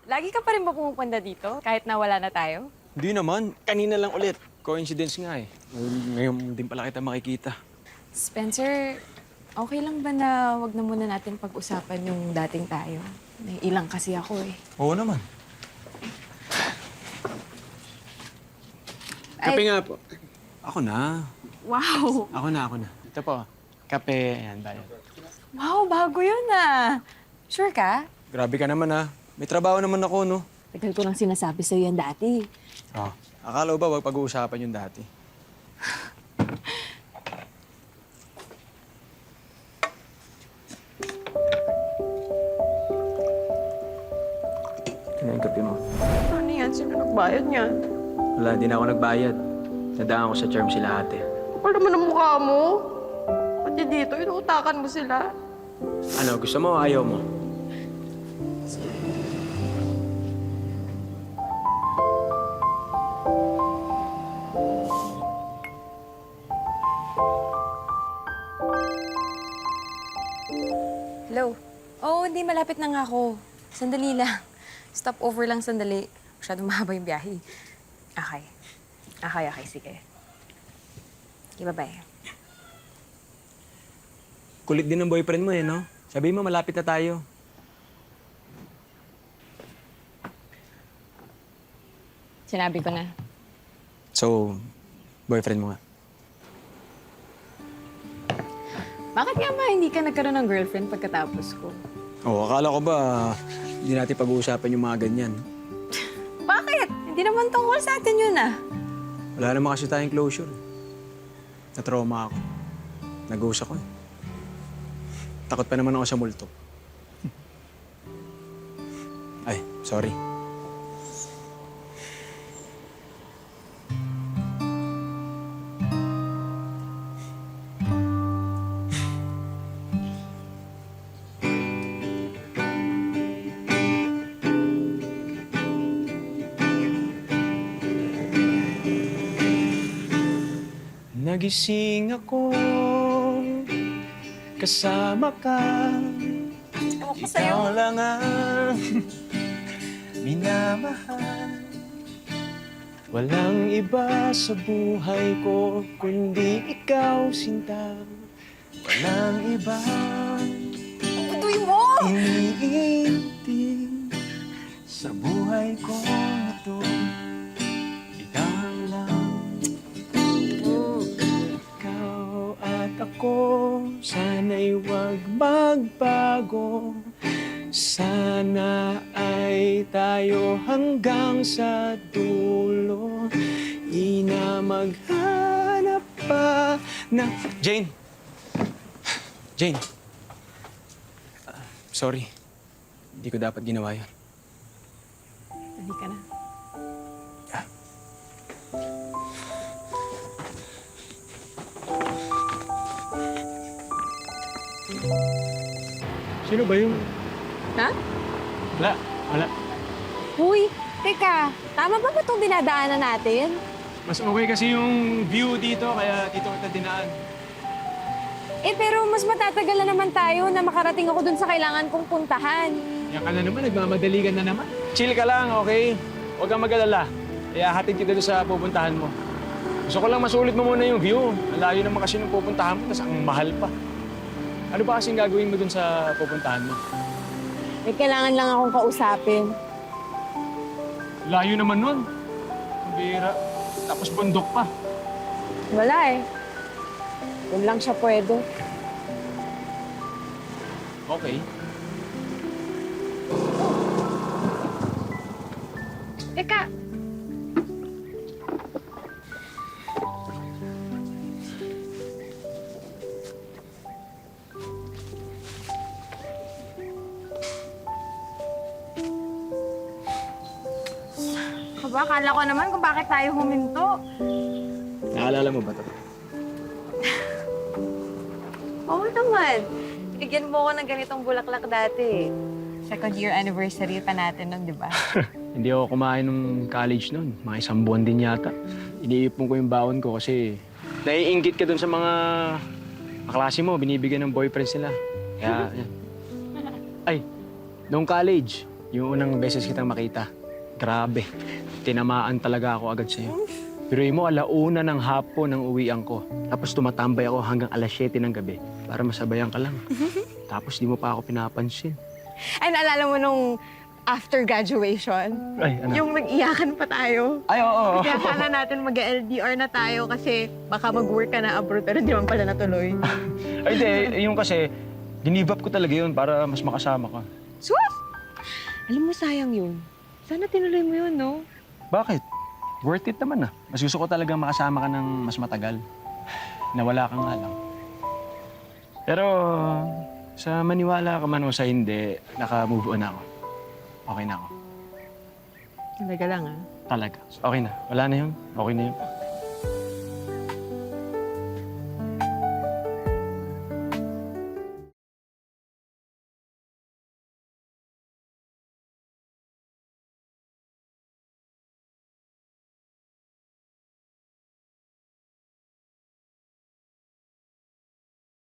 Lagi ka pa rin ba pumupunta dito kahit nawala na tayo? Hindi naman. Kanina lang ulit. Coincidence nga eh. Ngayon din pala kita makikita. Spencer, okay lang ba na wag na muna natin pag-usapan yung dating tayo? Naiilang kasi ako eh. Oo naman. Kape nga po. Ako na. Wow! Ako na. Ito po. Kape. Ayan, bayad. Wow, bago yun ah. Sure ka? Grabe ka naman ah. May trabaho naman ako, no? Tagal ko nang sinasabi sa'yo yan dati. Oh. Akala ko ba wag pag-uusapan yung dati? Kaya yung kape mo. Ano yan? Sino nagbayad niyan? Wala, di na ako nagbayad. Nadaan ko sa charm sila ate. Wala naman ang mukha mo. Pati dito, inuutakan mo sila. Ano, gusto mo o ayaw mo? Hello? Oo, hindi. Malapit na nga ako. Sandali lang. Stop over lang sandali. Masyadong mahaba yung biyahe. Okay. Okay, sige. Okay, bye-bye. Kulit din ng boyfriend mo eh, no? Sabihin mo, malapit na tayo. Sinabi ko na. So, boyfriend mo nga. Bakit nga ba hindi ka nagkaroon ng girlfriend pagkatapos ko? Oo, akala ko ba hindi natin pag-uusapan yung mga ganyan? Bakit? Hindi naman tungkol sa atin yun ah. Wala naman kasi tayong closure. Na-trauma ako. Nag-ghost ako eh. Takot pa naman ako sa multo. Ay, sorry. Nagising ako, kasama ka. Ewan ko sa'yo. Ikaw lang ang minamahal. Walang iba sa buhay ko, kundi ikaw, sinta. Walang iba Tuloy mo! iniintindi sa buhay ko ito. Ikaw lang. Ikaw at ako, sana'y huwag magbago. Sana ay tayo hanggang sa dulo. Ina maghanap pa na... Jane! Jane! Sorry. Hindi ko dapat ginawa yun. Hindi ka na. Sino ba yung... Ha? Wala. Huy, teka. Tama ba itong dinadaanan natin? Mas okay kasi yung view dito, kaya dito kita dinaan. Pero mas matatagal na naman tayo na makarating ako dun sa kailangan kong puntahan. Yan ka na naman, nagmamadali ka na naman. Chill ka lang, okay? Huwag kang mag-alala. Kaya hatid kita doon sa pupuntahan mo. Gusto ko lang masulit mo muna yung view. Ang layo naman kasi nung pupuntahan mo, tapos ang mahal pa. Ano ba kasing gagawin mo doon sa pupuntahan mo? Kailangan lang akong kausapin. Layo naman nun. Ang bira. Tapos bundok pa. Wala eh. Doon lang siya pwede. Okay. Teka. Akala ko naman kung bakit tayo huminto. Naalala mo ba ito? Oo naman. Binigyan mo ko ng ganitong bulaklak dati. Second year anniversary pa natin nun, di ba? Hindi ako kumain nung college noon. Mga 1 buwan din yata. Iniipon ko yung baon ko kasi naiinggit ka dun sa mga kaklase mo. Binibigyan ng boyfriends nila. Kaya, yan. Ay, nung college, Yung unang beses kitang makita, grabe. Tinamaan talaga ako agad sa'yo. Pero mo, 1:00 ng hapon ang uwian ko. Tapos tumatambay ako hanggang 7:00 ng gabi para masabayan ka lang. Tapos di mo pa ako pinapansin. Ay, naalala mo nung after graduation? Ay, ano? Yung nag-iyakan pa tayo. Ay, oo. Kaya akala natin mag-LDR na tayo kasi baka mag-work ka na abroad pero di man pala natuloy. Ay, di. Yung kasi, ginib up ko talaga yun para mas makasama ka. Sus! Alam mo, sayang yun. Sana tinuloy mo yun, no? Bakit? Worth it naman ah. Mas gusto ko talagang makasama ka ng mas matagal. Nawala ka nga lang. Pero sa maniwala ka man o sa hindi, naka-move on ako. Okay na ako. Talaga lang, ah. Talaga. Okay na. Wala na yun. Okay na yun.